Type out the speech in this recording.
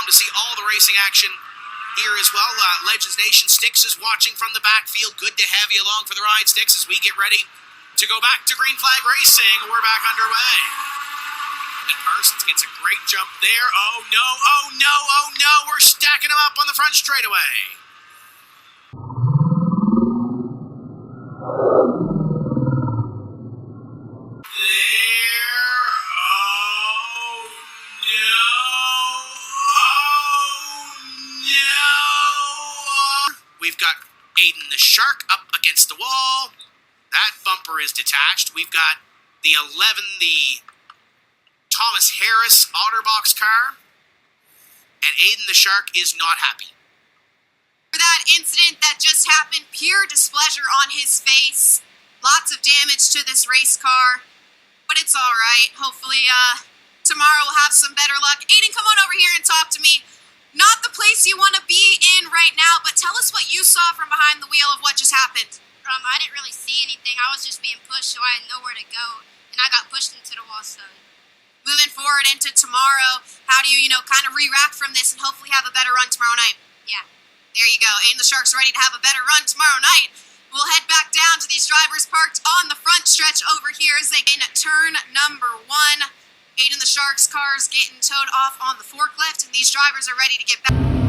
legendnation.com to see all the racing action here as well. Legendnation Sticks is watching from the backfield. Good to have you along for the ride, Sticks, as we get ready to go back to green flag racing. We're back underway. And Parsons gets a great jump there. Oh no, oh no, oh no. We're stacking them up on the front straightaway. We've got Ayden the Shark up against the wall. That bumper is detached. We've got the 11, the Thomas Harris OtterBox car. And Ayden the Shark is not happy. For that incident that just happened, pure displeasure on his face. Lots of damage to this race car. But it's all right. Hopefully tomorrow we'll have some better luck. Ayden, come on over here and talk to me. Not the place you want to be in right now, but tell us what you saw from behind the wheel of what just happened. I didn't really see anything. I was just being pushed, so I had nowhere to go, and I got pushed into the wall. So, moving forward into tomorrow, how do you, kind of re-rack from this and hopefully have a better run tomorrow night? Yeah. There you go. Ayden the Shark's ready to have a better run tomorrow night. We'll head back down to these drivers parked on the front stretch over here as they get in turn number 1. Ayden the Shark's car is getting towed off on the forklift, and these drivers are ready to get back.